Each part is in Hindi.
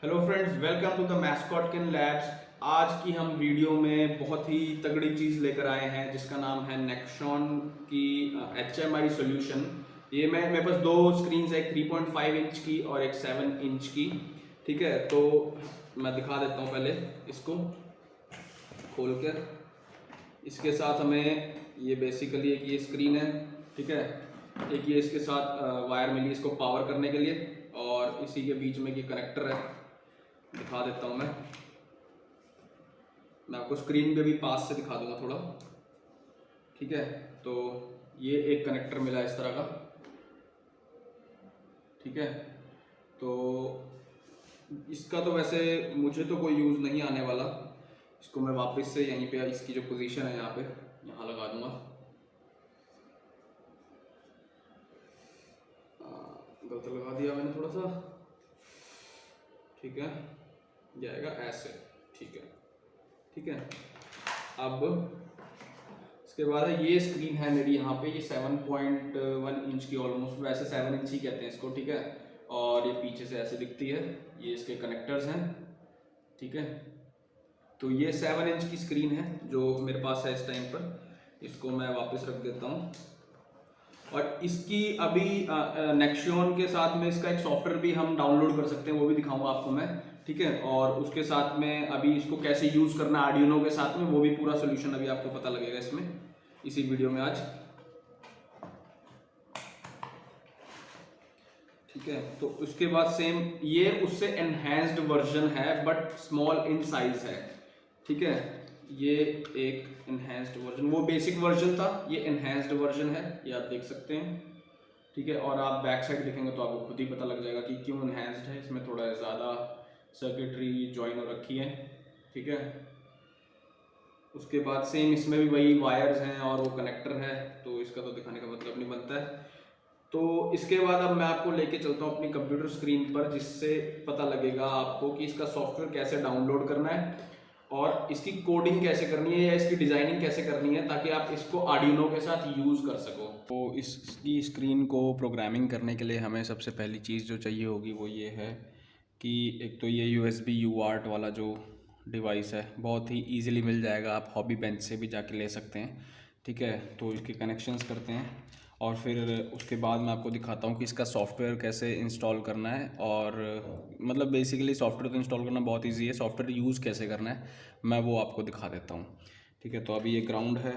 Hello friends, welcome to the Mascotkin labs. आज की हम वीडियो में बहुत ही तगड़ी चीज़ लेकर आए हैं जिसका नाम है नेक्सॉन की HMI सॉल्यूशन। ये मेरे पास दो स्क्रीन्स है, एक 3.5 इंच की और एक 7 इंच की। ठीक है, तो मैं दिखा देता हूँ पहले इसको खोल कर। इसके साथ हमें ये बेसिकली एक ये स्क्रीन है। ठीक है, एक ये इसके साथ वायर मिली इसको पावर करने के लिए, और इसी के बीच में ये कनेक्टर है। दिखा देता हूँ मैं आपको स्क्रीन पे भी पास से दिखा दूंगा थोड़ा। ठीक है, तो ये एक कनेक्टर मिला इस तरह का। ठीक है, तो इसका तो वैसे मुझे तो कोई यूज़ नहीं आने वाला। इसको मैं वापस से यहीं पे इसकी जो पोजीशन है यहाँ पे यहाँ लगा दूंगा। गलत लगा दिया मैंने थोड़ा सा। ठीक है, जाएगा ऐसे। ठीक है, ठीक है। अब इसके बाद है ये स्क्रीन है मेरी यहाँ पे, ये 7.1 इंच की ऑलमोस्ट, वैसे 7 इंच ही कहते हैं इसको। ठीक है, और ये पीछे से ऐसे दिखती है। ये इसके कनेक्टर्स हैं। ठीक है, तो ये 7 इंच की स्क्रीन है जो मेरे पास है इस टाइम पर। इसको मैं वापस रख देता हूँ। और इसकी अभी नेक्सियन के साथ में इसका एक सॉफ्टवेयर भी हम डाउनलोड कर सकते हैं, वो भी दिखाऊंगा आपको मैं। ठीक है, और उसके साथ में अभी इसको कैसे यूज़ करना है आर्डिनो के साथ में, वो भी पूरा सोल्यूशन अभी आपको पता लगेगा इसमें, इसी वीडियो में आज। ठीक है, तो उसके बाद सेम ये उससे एनहेंस्ड वर्जन है बट स्मॉल इन साइज है। ठीक है, ये एक एनहेंस्ड वर्जन, वो बेसिक वर्जन था, ये एनहेंस्ड वर्जन है, ये आप देख सकते हैं। ठीक है, और आप बैक साइड देखेंगे तो आपको खुद ही पता लग जाएगा कि क्यों एनहेंस्ड है। इसमें थोड़ा ज़्यादा सर्किटरी ज्वाइन हो रखी है। ठीक है, उसके बाद सेम इसमें भी वही वायर्स हैं और वो कनेक्टर है, तो इसका तो दिखाने का मतलब नहीं बनता है। तो इसके बाद अब मैं आपको लेके चलता हूँ अपनी कंप्यूटर स्क्रीन पर, जिससे पता लगेगा आपको कि इसका सॉफ्टवेयर कैसे डाउनलोड करना है और इसकी कोडिंग कैसे करनी है या इसकी डिज़ाइनिंग कैसे करनी है, ताकि आप इसको आर्डिनो के साथ यूज़ कर सको। तो इसकी स्क्रीन को प्रोग्रामिंग करने के लिए हमें सबसे पहली चीज़ जो चाहिए होगी वो ये है कि एक तो ये USB UART वाला जो डिवाइस है, बहुत ही ईजिली मिल जाएगा, आप हॉबी बेंच से भी जाके ले सकते हैं। ठीक है, तो इसके कनेक्शंस करते हैं और फिर उसके बाद मैं आपको दिखाता हूँ कि इसका सॉफ्टवेयर कैसे इंस्टॉल करना है। और मतलब बेसिकली सॉफ्टवेयर तो इंस्टॉल करना बहुत इजी है, सॉफ्टवेयर यूज़ कैसे करना है मैं वो आपको दिखा देता हूँ। ठीक है, तो अभी ये ग्राउंड है,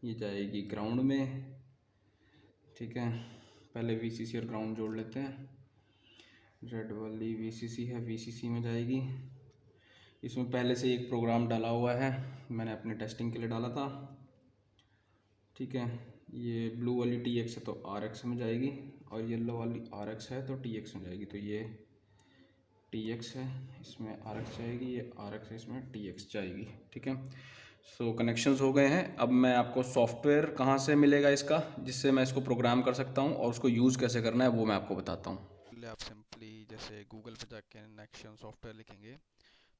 ये जाएगी ग्राउंड में। ठीक है, पहले VCC और ग्राउंड जोड़ लेते हैं। रेड वाली VCC है, VCC में जाएगी। इसमें पहले से एक प्रोग्राम डाला हुआ है, मैंने अपने टेस्टिंग के लिए डाला था। ठीक है, ये ब्लू वाली TX है तो RX में जाएगी, और येलो वाली RX है तो TX में जाएगी। तो ये TX है, इसमें RX जाएगी, ये RX है, इसमें TX जाएगी। ठीक है, सो कनेक्शंस हो गए हैं। अब मैं आपको सॉफ्टवेयर कहाँ से मिलेगा इसका, जिससे मैं इसको प्रोग्राम कर सकता हूँ और उसको यूज़ कैसे करना है वो मैं आपको बताता हूँ। पहले आप सिंपली जैसे गूगल पे जाके नेक्शन सॉफ्टवेयर लिखेंगे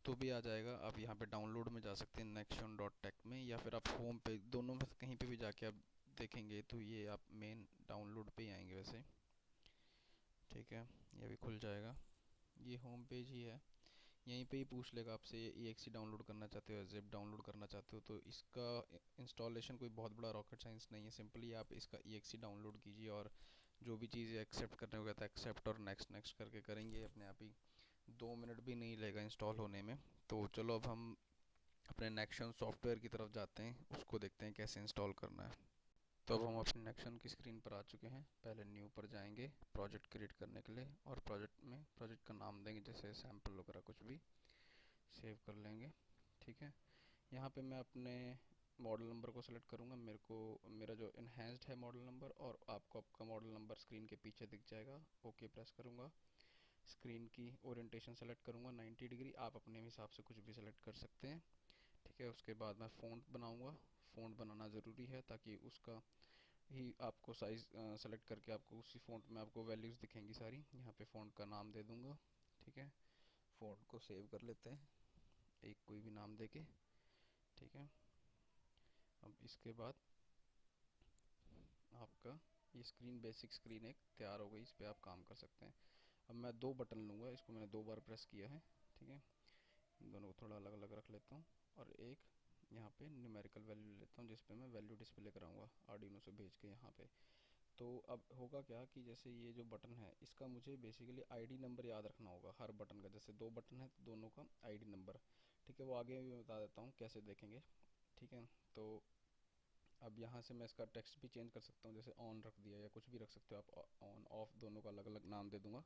तो भी आ जाएगा। आप यहाँ पे डाउनलोड में जा सकते हैं नेक्शन डॉट टेक में, या फिर आप होम पे, दोनों में से कहीं पे भी जाके आप देखेंगे तो ये आप मेन डाउनलोड पे ही आएंगे वैसे। ठीक है, ये भी खुल जाएगा, ये होम पेज ही है। यहीं पे ही पूछ लेगा आपसे ये EXE डाउनलोड करना चाहते हो या ज़िप डाउनलोड करना चाहते हो। तो इसका इंस्टॉलेशन कोई बहुत बड़ा रॉकेट साइंस नहीं है, सिंपली आप इसका EXE डाउनलोड कीजिए और जो भी चीज़ें एक्सेप्ट करने को कहता है एक्सेप्ट और नेक्स्ट नेक्स्ट करके करेंगे, अपने आप ही 2 मिनट भी नहीं लगेगा इंस्टॉल होने में। तो चलो अब हम अपने नेक्शन सॉफ्टवेयर की तरफ जाते हैं, उसको देखते हैं कैसे इंस्टॉल करना है। तो अब हम अपने नेक्शन की स्क्रीन पर आ चुके हैं। पहले न्यू पर जाएंगे प्रोजेक्ट क्रिएट करने के लिए, और प्रोजेक्ट में प्रोजेक्ट का नाम देंगे जैसे सैम्पल वगैरह कुछ भी, सेव कर लेंगे। ठीक है, यहाँ पे मैं अपने मॉडल नंबर को सेलेक्ट करूँगा। मेरे को मेरा जो इन्हेंस्ड है मॉडल नंबर, और आपको आपका मॉडल नंबर स्क्रीन के पीछे दिख जाएगा। ओके प्रेस करूँगा, स्क्रीन की ओरिएंटेशन सेलेक्ट करूँगा 90 डिग्री, आप अपने हिसाब से कुछ भी सेलेक्ट कर सकते हैं। ठीक है, उसके बाद मैं फ़ॉन्ट बनाऊँगा। फ़ॉन्ट बनाना ज़रूरी है ताकि उसका ही आपको साइज़ सेलेक्ट करके आपको उसी फ़ॉन्ट में आपको वैल्यूज़ दिखेंगी सारी। यहाँ पे फ़ॉन्ट का नाम दे दूँगा। ठीक है, फ़ॉन्ट को सेव कर लेते हैं एक कोई भी नाम देके। ठीक है, अब इसके बाद आपका ये स्क्रीन, बेसिक स्क्रीन एक तैयार हो गई, इस पर आप काम कर सकते हैं। अब मैं दो बटन लूँगा, इसको मैंने 2 बार प्रेस किया है। ठीक है, इन दोनों को थोड़ा अलग अलग रख लेता हूँ और एक यहाँ पे न्यूमेरिकल वैल्यू ले लेता हूँ जिस पे मैं वैल्यू डिस्प्ले कराऊंगा आर्डिनो से भेज के यहाँ पे। तो अब होगा क्या कि जैसे ये जो बटन है इसका मुझे बेसिकली आईडी नंबर याद रखना होगा हर बटन का। जैसे दो बटन है तो दोनों का आईडी नंबर, ठीक है, वो आगे भी बता देता हूँ कैसे देखेंगे। ठीक है, तो अब यहाँ से मैं इसका टेक्स्ट भी चेंज कर सकता हूँ, जैसे ऑन रख दिया या कुछ भी रख सकते हो आप, ऑन ऑफ दोनों का अलग अलग नाम दे दूंगा,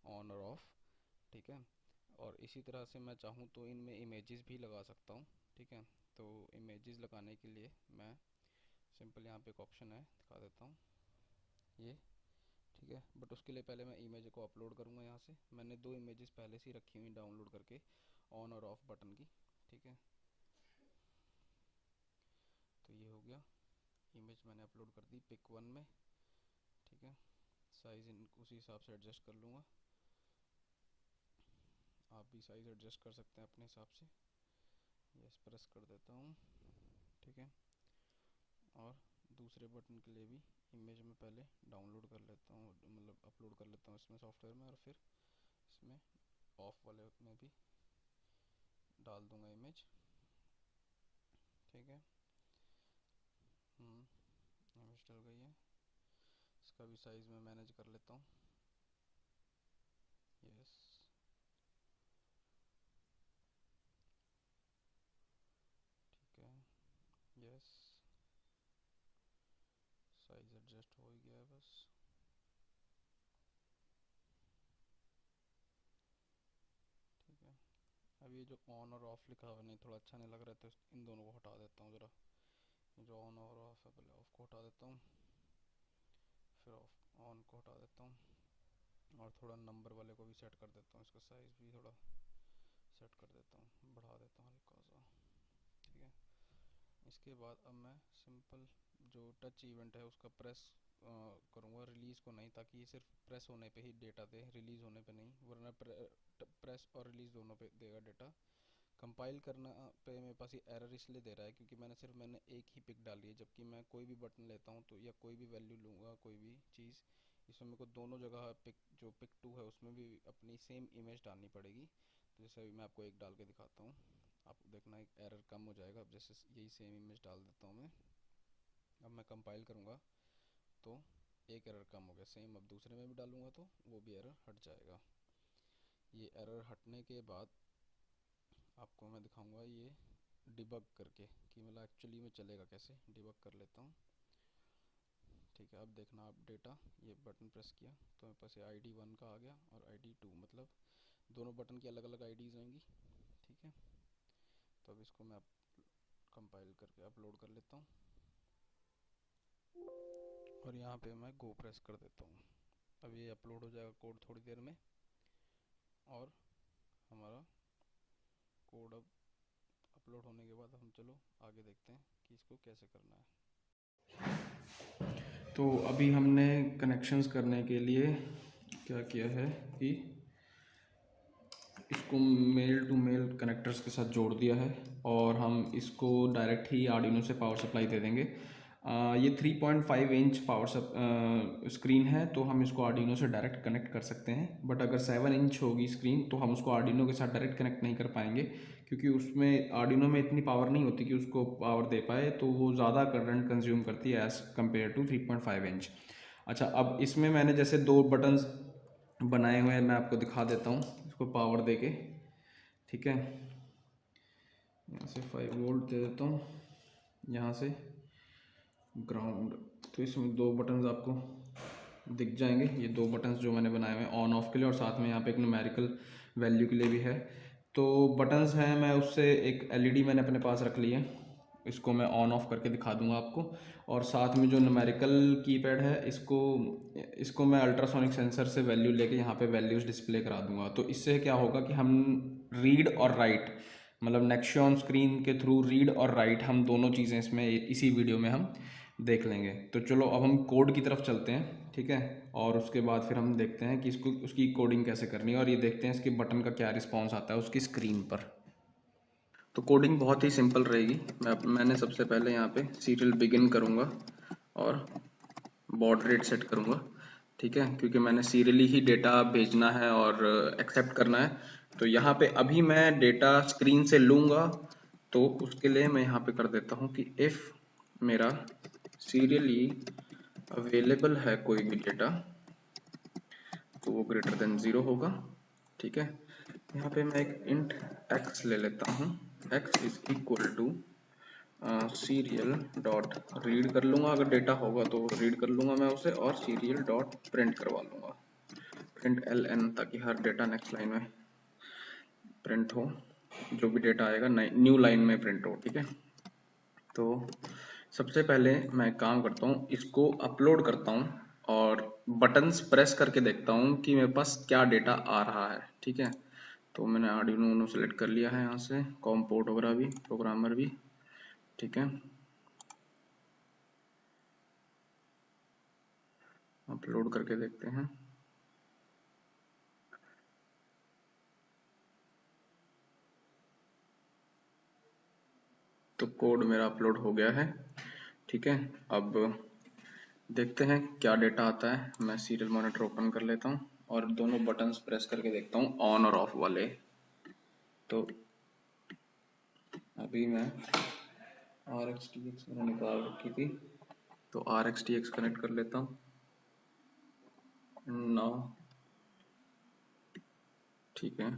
ऑन और ऑफ। ठीक है, और इसी तरह से मैं चाहूँ तो इनमें इमेजेस भी लगा सकता हूँ। ठीक है, तो इमेजेस लगाने के लिए मैं सिंपल यहाँ पे एक ऑप्शन है दिखा देता हूँ ये। ठीक है, बट उसके लिए पहले मैं इमेज को अपलोड करूँगा। यहाँ से मैंने दो इमेजेस पहले से ही रखी हुई डाउनलोड करके ऑन और ऑफ बटन की। ठीक है, तो ये हो गया, इमेज मैंने अपलोड कर दी पिक 1 में। ठीक है, साइज़ उसी हिसाब से एडजस्ट कर लूँगा, आप भी साइज़ एडजस्ट कर सकते हैं अपने हिसाब से। यस प्रेस कर देता हूँ। ठीक है, और दूसरे बटन के लिए भी इमेज में पहले डाउनलोड कर लेता हूँ, मतलब अपलोड कर लेता हूँ इसमें सॉफ्टवेयर में, और फिर इसमें ऑफ वाले में भी डाल दूँगा इमेज। ठीक है, इमेज डल गई है, इसका भी साइज़ में मैनेज कर लेता हूँ। यस, ठीक है, यस, साइज़ एडजस्ट हो ही गया है बस। ठीक है, अब ये जो ऑन और ऑफ लिखा हुआ नहीं थोड़ा अच्छा नहीं लग रहा है, तो इन दोनों को हटा देता हूँ ज़रा। जो ऑन और ऑफ है पहले ऑफ को हटा देता हूँ, फिर ऑफ ऑन को हटा देता हूँ, और थोड़ा नंबर वाले को भी सेट कर देता हूँ, इसका साइज़ भी थोड़ा सेट कर देता हूँ, बढ़ा देता हूँ हल्का सा। ठीक है, इसके बाद अब मैं सिंपल जो टच इवेंट है उसका प्रेस करूँगा, रिलीज़ को नहीं, ताकि ये सिर्फ प्रेस होने पे ही डेटा दे, रिलीज़ होने पे नहीं, वरना प्रेस और रिलीज़ दोनों पे देगा डेटा। कंपाइल करना पे मेरे पास ये एरर इसलिए दे रहा है क्योंकि मैंने एक ही पिक डाली है, जबकि मैं कोई भी बटन लेता हूँ तो या कोई भी वैल्यू लूँगा, कोई भी चीज़, इसमें मेरे को दोनों जगह जो पिक 2 है उसमें भी अपनी सेम इमेज डालनी पड़ेगी। तो जैसे अभी मैं आपको एक डाल के दिखाता हूँ, आप देखना एक एरर कम हो जाएगा। अब जैसे यही सेम इमेज डाल देता हूँ मैं, अब मैं कंपाइल करूँगा तो एक एरर कम हो गया। सेम अब दूसरे में भी डालूँगा तो वो भी एरर हट जाएगा। ये एरर हटने के बाद आपको मैं दिखाऊंगा ये डिबग करके कि मतलब एक्चुअली में चलेगा कैसे। डिबग कर लेता हूँ। ठीक है, अब देखना आप डेटा, ये बटन प्रेस किया तो मेरे पास ये ID1 का आ गया और ID2, मतलब दोनों बटन की अलग अलग IDs होंगी। ठीक है, तो अब इसको मैं कंपाइल करके अपलोड कर लेता हूँ और यहाँ पे मैं गो प्रेस कर देता हूँ। अब ये अपलोड हो जाएगा कोड थोड़ी देर में, और हमारा कोड अब अपलोड होने के बाद हम चलो आगे देखते हैं कि इसको कैसे करना है। तो अभी हमने कनेक्शंस करने के लिए क्या किया है कि इसको मेल टू मेल कनेक्टर्स के साथ जोड़ दिया है, और हम इसको डायरेक्ट ही आर्डिनो से पावर सप्लाई दे देंगे। ये 3.5 इंच पावर स्क्रीन है, तो हम इसको आर्डिनो से डायरेक्ट कनेक्ट कर सकते हैं। बट अगर 7 इंच होगी स्क्रीन तो हम उसको आर्डिनो के साथ डायरेक्ट कनेक्ट नहीं कर पाएंगे, क्योंकि उसमें आर्डिनो में इतनी पावर नहीं होती कि उसको पावर दे पाए, तो वो ज़्यादा करंट कंज्यूम करती है एज़ कम्पेयर टू 3.5 इंच। अच्छा, अब इसमें मैंने जैसे दो बटन्स बनाए हुए हैं, मैं आपको दिखा देता हूँ इसको पावर दे के। ठीक है, यहाँ से 5 वोल्ट दे देता हूँ, यहाँ से ग्राउंड। तो इसमें दो बटन्स आपको दिख जाएंगे, ये दो बटन्स जो मैंने बनाए हुए हैं ऑन ऑफ के लिए, और साथ में यहाँ पे एक न्यूमेरिकल वैल्यू के लिए भी है। तो बटन्स हैं, मैं उससे एक LED मैंने अपने पास रख ली है, इसको मैं ऑन ऑफ करके दिखा दूंगा आपको। और साथ में जो न्यूमेरिकल कीपैड है, इसको मैं अल्ट्रासोनिक सेंसर से वैल्यू लेके यहाँ पे वैल्यूज़ डिस्प्ले करा दूंगा। तो इससे क्या होगा कि हम रीड और राइट, मतलब नेक्सियॉन स्क्रीन के थ्रू रीड और राइट, हम दोनों चीज़ें इसमें इसी वीडियो में हम देख लेंगे। तो चलो अब हम कोड की तरफ चलते हैं। ठीक है, और उसके बाद फिर हम देखते हैं कि इसको उसकी कोडिंग कैसे करनी है, और ये देखते हैं इसके बटन का क्या रिस्पॉन्स आता है उसकी स्क्रीन पर। तो कोडिंग बहुत ही सिंपल रहेगी। मैंने सबसे पहले यहाँ पे सीरियल बिगिन करूँगा और बॉड रेट सेट करूँगा। ठीक है, क्योंकि मैंने सीरियली ही डेटा भेजना है और एक्सेप्ट करना है, तो यहाँ पे अभी मैं डेटा स्क्रीन से लूंगा, तो उसके लिए मैं यहाँ पे कर देता हूँ कि इफ मेरा सीरियली अवेलेबल है कोई भी डेटा, तो वो ग्रेटर देन 0 होगा। ठीक है, यहाँ पे मैं एक इंट x ले लेता हूँ, x is equal to serial dot read कर लूंगा, अगर डेटा होगा तो रीड कर लूंगा मैं उसे, और सीरियल डॉट प्रिंट करवा लूंगा, प्रिंट ln, ताकि हर डेटा नेक्स्ट लाइन में प्रिंट हो, जो भी डेटा आएगा न्यू लाइन में प्रिंट हो। ठीक है, तो सबसे पहले मैं काम करता हूँ, इसको अपलोड करता हूँ और बटन्स प्रेस करके देखता हूँ कि मेरे पास क्या डेटा आ रहा है। ठीक है, तो मैंने आर्डिनो उनो सेलेक्ट कर लिया है, यहाँ से कॉम पोर्ट वगैरह भी, प्रोग्रामर भी। ठीक है, अपलोड करके देखते हैं। तो कोड मेरा अपलोड हो गया है। ठीक है, अब देखते हैं क्या डेटा आता है। मैं सीरियल मॉनिटर ओपन कर लेता हूँ और दोनों बटन्स प्रेस करके देखता हूँ, ऑन और ऑफ वाले। तो अभी मैं RxTx मैंने निकाल रखी थी, तो RxTx कनेक्ट कर लेता हूँ नाउ। ठीक है,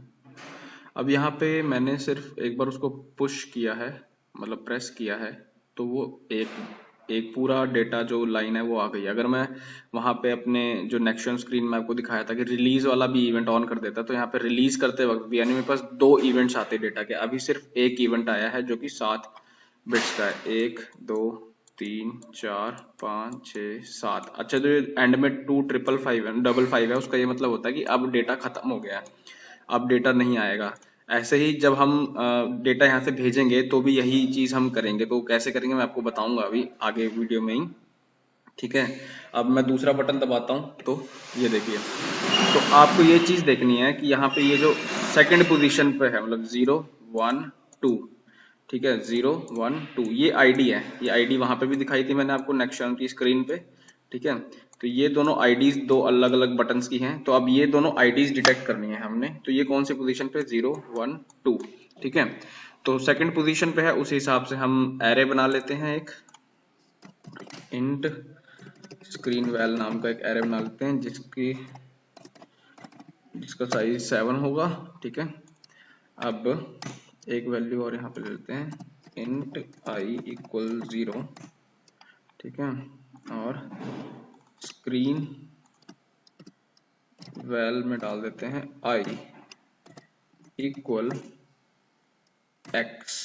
अब यहाँ पे मैंने सिर्फ एक बार उसको पुश किया है, मतलब प्रेस किया है, तो वो एक एक पूरा डेटा जो लाइन है वो आ गई। अगर मैं वहां पे अपने जो नेक्शन स्क्रीन में आपको दिखाया था कि रिलीज वाला भी इवेंट ऑन कर देता, तो यहाँ पे रिलीज करते वक्त भी यानी मेरे पास 2 इवेंट्स आते डेटा के, अभी सिर्फ एक इवेंट आया है जो कि 7 बिट्स का है, 1 2 3 4 5 6 7। अच्छा, जो एंड में 2 555 है, उसका ये मतलब होता है कि अब डेटा खत्म हो गया है, अब डेटा नहीं आएगा। ऐसे ही जब हम डेटा यहाँ से भेजेंगे तो भी यही चीज हम करेंगे, तो कैसे करेंगे मैं आपको बताऊंगा अभी आगे वीडियो में ही। ठीक है, अब मैं दूसरा बटन दबाता हूँ, तो ये देखिए, तो आपको ये चीज देखनी है कि यहाँ पे ये जो सेकंड पोजीशन पे है, मतलब 0 1 2, ठीक है, 0 1 2, ये आईडी है, ये आईडी वहां पे भी दिखाई थी मैंने आपको नेक्शन की स्क्रीन पे। ठीक है, तो ये दोनों आईडीज दो अलग अलग बटन्स की हैं, तो अब ये दोनों आईडीज डिटेक्ट करनी है हमने, तो ये कौन सी पोजीशन पे, 0 1 2। ठीक है, तो सेकंड पोजीशन पे है, उस हिसाब से हम एरे बना लेते हैं, एक इंट स्क्रीन वैल नाम का एक एरे बना लेते हैं, जिसका साइज 7 होगा। ठीक है, अब एक वैल्यू और यहाँ पे ले लेते हैं, इंट आई इक्वल 0। ठीक है, और स्क्रीन वैल में डाल देते हैं आई इक्वल एक्स।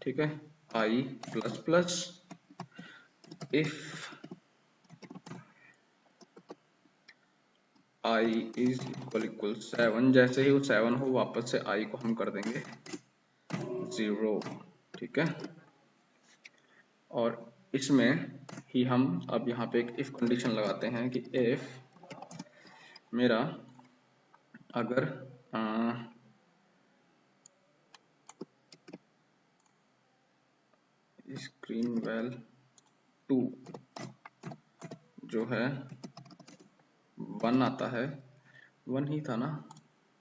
ठीक है, I plus plus if I is equal 7, जैसे ही वो 7 हो वापस से आई को हम कर देंगे 0। ठीक है, और इसमें ही हम अब यहाँ पे एक इफ कंडीशन लगाते हैं कि इफ मेरा अगर स्क्रीन वैल 2 जो है 1 आता है, 1 ही था ना,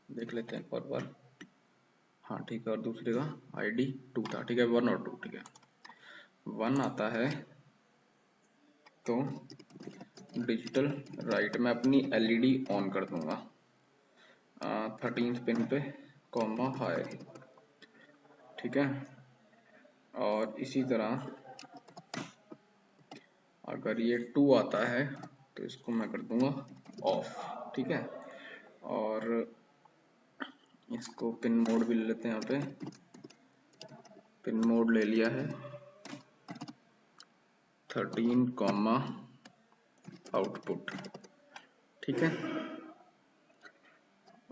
देख लेते हैं एक और बार। हाँ ठीक है, और दूसरे का आईडी 2 था। ठीक है, 1 और 2। ठीक है, 1 आता है तो डिजिटल राइट मैं अपनी एलईडी ऑन कर दूंगा 13th पिन पे, कॉमा हाई। ठीक है, और इसी तरह अगर ये 2 आता है तो इसको मैं कर दूंगा ऑफ। ठीक है, और इसको पिन मोड भी ले लेते हैं, यहाँ पे पिन मोड ले लिया है 13 कॉमा आउटपुट। ठीक है,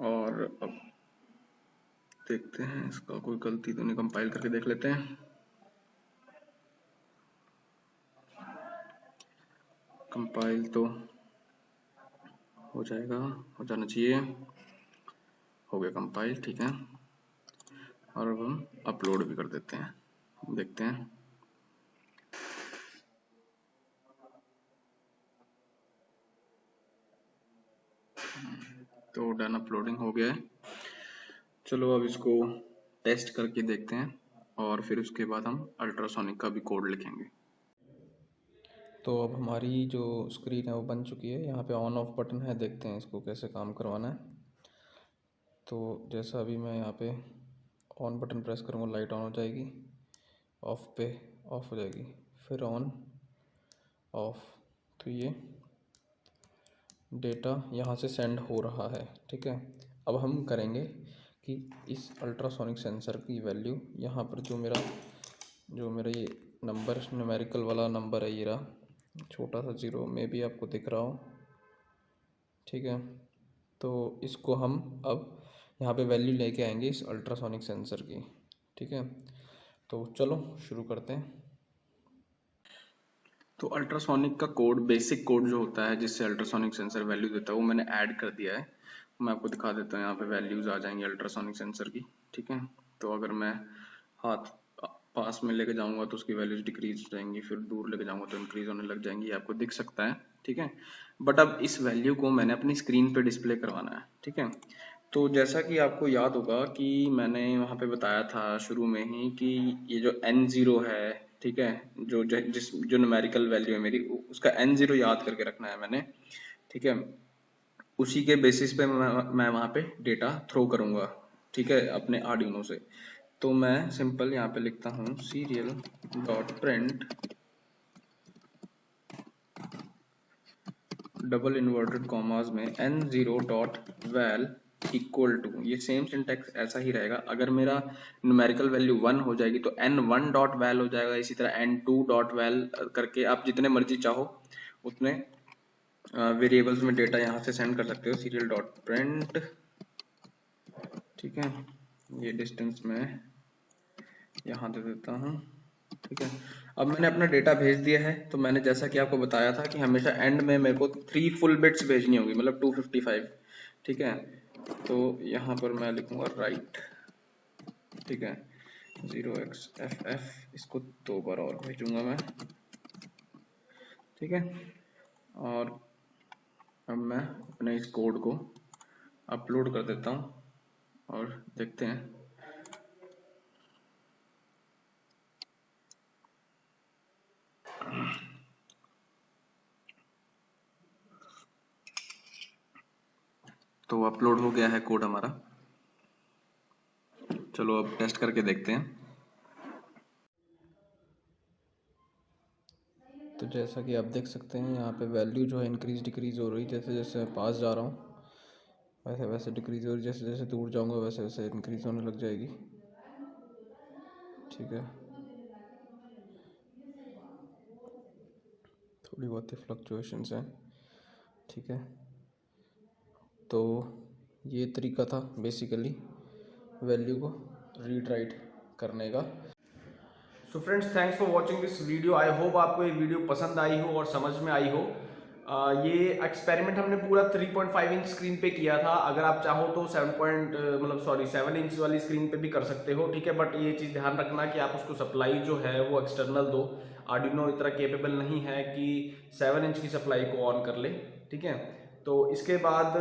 और अब देखते हैं इसका कोई गलती तो नहीं, कंपाइल करके देख लेते हैं। कंपाइल तो हो जाएगा, हो जाना चाहिए, हो गया कंपाइल। ठीक है, और अब हम अपलोड भी कर देते हैं, देखते हैं। तो डन अपलोडिंग हो गया है। चलो अब इसको टेस्ट करके देखते हैं और फिर उसके बाद हम अल्ट्रासोनिक का भी कोड लिखेंगे। तो अब हमारी जो स्क्रीन है वो बन चुकी है। यहाँ पे ऑन ऑफ बटन है, देखते हैं इसको कैसे काम करवाना है। तो जैसा अभी मैं यहाँ पे ऑन बटन प्रेस करूँगा, लाइट ऑन हो जाएगी, ऑफ पे ऑफ हो जाएगी, फिर ऑन ऑफ। तो ये डेटा यहाँ से सेंड हो रहा है, ठीक है। अब हम करेंगे कि इस अल्ट्रासोनिक सेंसर की वैल्यू यहाँ पर जो मेरा ये नंबर न्यूमेरिकल वाला नंबर है, ये रहा छोटा सा जीरो, में भी आपको दिख रहा हो, ठीक है। तो इसको हम अब यहाँ पे वैल्यू लेके आएंगे इस अल्ट्रासोनिक सेंसर की, ठीक है। तो चलो शुरू करते हैं। तो अल्ट्रासोनिक का कोड, बेसिक कोड जो होता है जिससे अल्ट्रासोनिक सेंसर वैल्यू देता है, वो मैंने ऐड कर दिया है। मैं आपको दिखा देता हूँ, यहाँ पे वैल्यूज आ जाएंगी अल्ट्रासोनिक सेंसर की, ठीक है। तो अगर मैं हाथ पास में लेके जाऊंगा तो उसकी वैल्यूज डिक्रीज हो जाएंगी, फिर दूर लेके जाऊंगा तो इंक्रीज होने लग जाएंगी, ये आपको दिख सकता है, ठीक है। बट अब इस वैल्यू को मैंने अपनी स्क्रीन पे डिस्प्ले करवाना है, ठीक है। तो जैसा कि आपको याद होगा कि मैंने वहाँ पे बताया था शुरू में ही कि ये जो n0 है, ठीक है, जो न्यूमेरिकल वैल्यू है मेरी, उसका n0 याद करके रखना है मैंने, ठीक है। उसी के बेसिस पे मैं वहाँ पे डेटा थ्रो करूँगा, ठीक है, अपने आर्डिनो से। तो मैं सिंपल यहाँ पे लिखता हूँ serial dot print double inverted commas में n0 dot val equal to, ये सेम सिंटेक्स ऐसा ही रहेगा। अगर मेरा न्यूमेरिकल वैल्यू 1 हो जाएगी तो n1 डॉट वैल हो जाएगा, इसी तरह n2 डॉट वैल करके आप जितने मर्जी चाहो उतने वेरिएबल्स में डेटा यहाँ से सेंड कर सकते हो। सीरियल डॉट प्रिंट, ठीक है, ये डिस्टेंस में यहाँ दे देता हूँ, ठीक है। अब मैंने अपना डेटा भेज दिया है। तो मैंने जैसा कि आपको बताया था कि हमेशा एंड में मेरे को 3 फुल बिट्स भेजनी होगी, मतलब 255, ठीक है। तो यहाँ पर मैं लिखूंगा राइट, ठीक है, 0xFF, इसको 2 बार और भेजूंगा मैं, ठीक है। और अब मैं अपने इस कोड को अपलोड कर देता हूँ और देखते हैं। तो अपलोड हो गया है कोड हमारा। चलो अब टेस्ट करके देखते हैं। तो जैसा कि आप देख सकते हैं यहाँ पे वैल्यू जो है इंक्रीज डिक्रीज हो रही, जैसे जैसे मैं पास जा रहा हूँ वैसे वैसे डिक्रीज हो रही, जैसे जैसे दूर जाऊँगा वैसे वैसे इंक्रीज होने लग जाएगी, ठीक है। थोड़ी बहुत ही फ्लक्चुएशंस हैं, ठीक है। तो ये तरीका था बेसिकली वैल्यू को रीड राइट करने का। So friends, thanks for watching this video. I hope आपको ये वीडियो पसंद आई हो और समझ में आई हो। ये एक्सपेरिमेंट हमने पूरा 3.5 इंच स्क्रीन पे किया था। अगर आप चाहो तो 7 इंच वाली स्क्रीन पे भी कर सकते हो, ठीक है। बट ये चीज़ ध्यान रखना कि आप उसको सप्लाई जो है वो एक्सटर्नल दो। आर्डिनो इतना केपेबल नहीं है कि 7 इंच की सप्लाई को ऑन कर ले, ठीक है। तो इसके बाद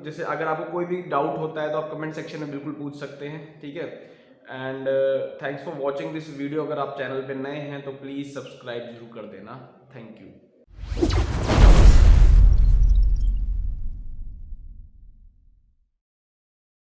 जैसे अगर आपको कोई भी डाउट होता है तो आप कमेंट सेक्शन में बिल्कुल पूछ सकते हैं, ठीक है। And thanks for watching this video. अगर आप चैनल पे नए हैं तो प्लीज़ सब्सक्राइब जरूर कर देना। Thank you.